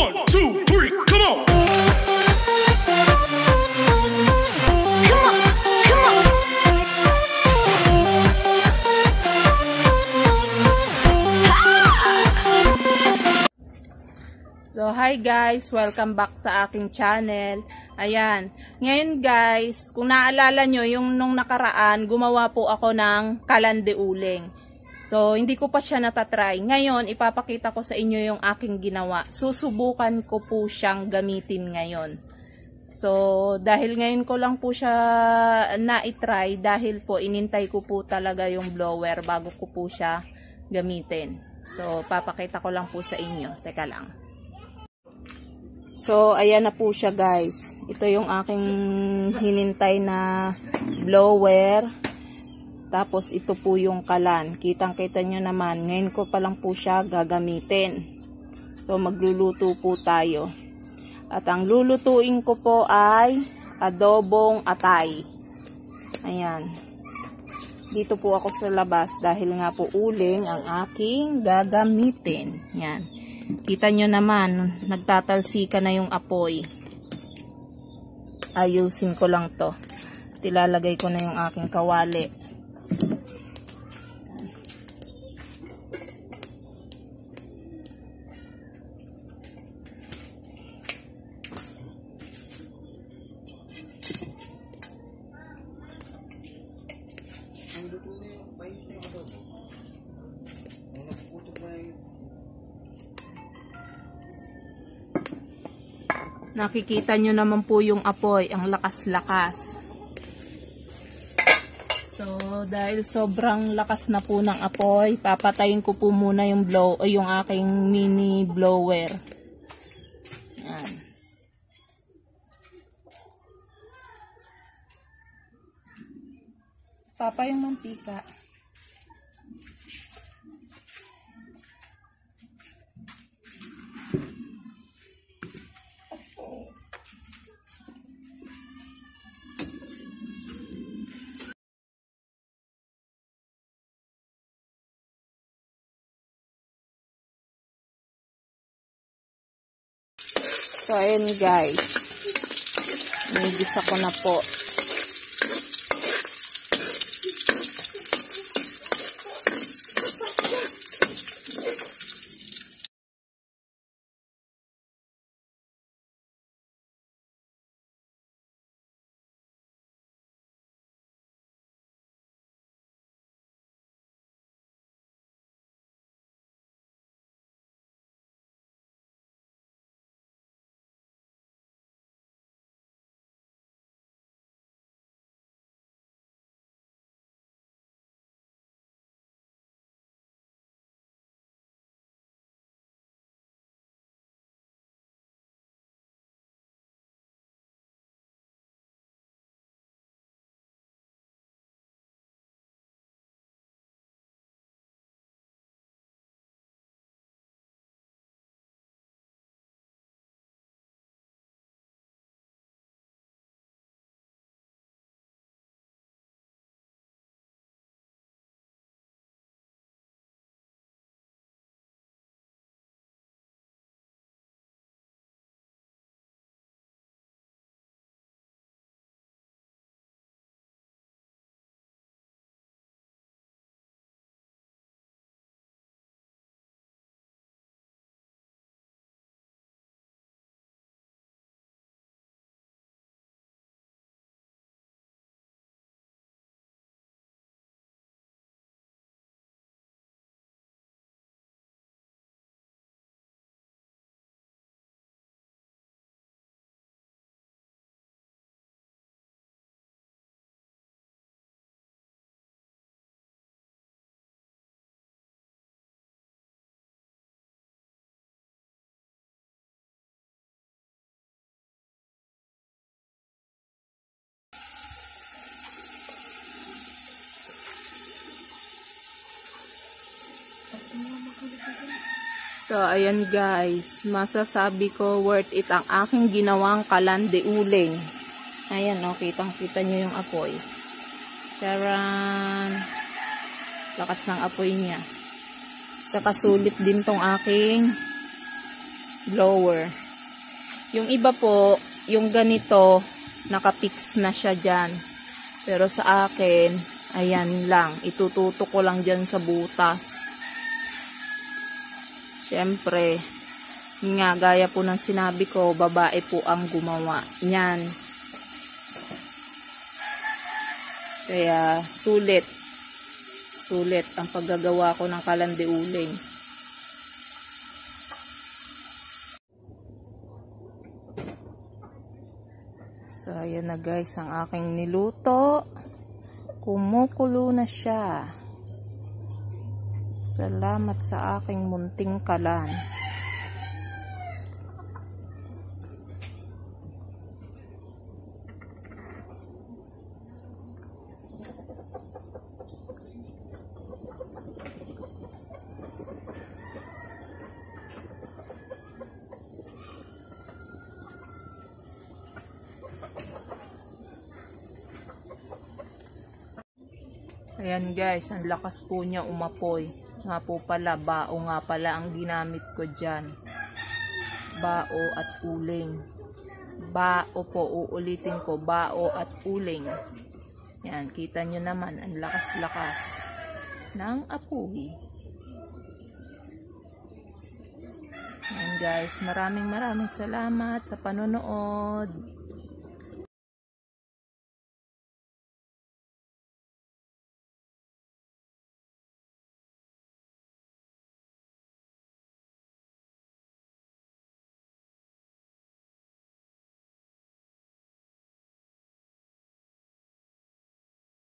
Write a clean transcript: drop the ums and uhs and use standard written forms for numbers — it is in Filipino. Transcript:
1, 2, 3, come on! So, hi guys! Welcome back sa aking channel. Ayan. Ngayon guys, kung naalala nyo, yung nung nakaraan, gumawa po ako ng kalande uling. So, hindi ko pa siya natatry. Ngayon, ipapakita ko sa inyo yung aking ginawa. Susubukan ko po siyang gamitin ngayon. So, dahil ngayon ko lang po siya na-try, dahil po inintay ko po talaga yung blower bago ko po siya gamitin. So, papakita ko lang po sa inyo. Teka lang. So, ayan na po siya guys. Ito yung aking hinintay na blower. Tapos, ito po yung kalan. Kitang-kita nyo naman. Ngayon ko pa lang po siya gagamitin. So, magluluto po tayo. At ang lulutuin ko po ay adobong atay. Ayan. Dito po ako sa labas dahil nga po uling ang aking gagamitin. Ayan. Kita nyo naman, nagtatalsika na yung apoy. Ayusin ko lang to. Tilalagay ko na yung aking kawali. Nakikita nyo naman po yung apoy, ang lakas-lakas. So, dahil sobrang lakas na po ng apoy, papatayin ko po muna yung aking mini blower. Yan. Papa yung mantika. So, ayan guys. Nagisa ko na po. So, ayan guys, masasabi ko worth it ang aking ginawang kalande uling. Ayan, no, kitang-kita nyo yung apoy. Charan! Lakas ng apoy niya. Kakasulit din tong aking blower. Yung iba po, yung ganito, nakapix na siya dyan. Pero sa akin, ayan lang. Itututok ko lang dyan sa butas. Siyempre, nga, gaya po ng sinabi ko, babae po ang gumawa niyan. Kaya, sulit ang paggagawa ko ng kalande uling. So, ayan na guys, ang aking niluto. Kumukulo na siya. Salamat sa aking munting kalan. Ayan guys, ang lakas po niya umapoy. Nga po pala, bao nga pala ang ginamit ko dyan. Bao at uling. Bao po, uulitin ko, bao at uling. Yan, kita nyo naman, ang lakas-lakas ng apoy. Ayan guys, maraming salamat sa panonood.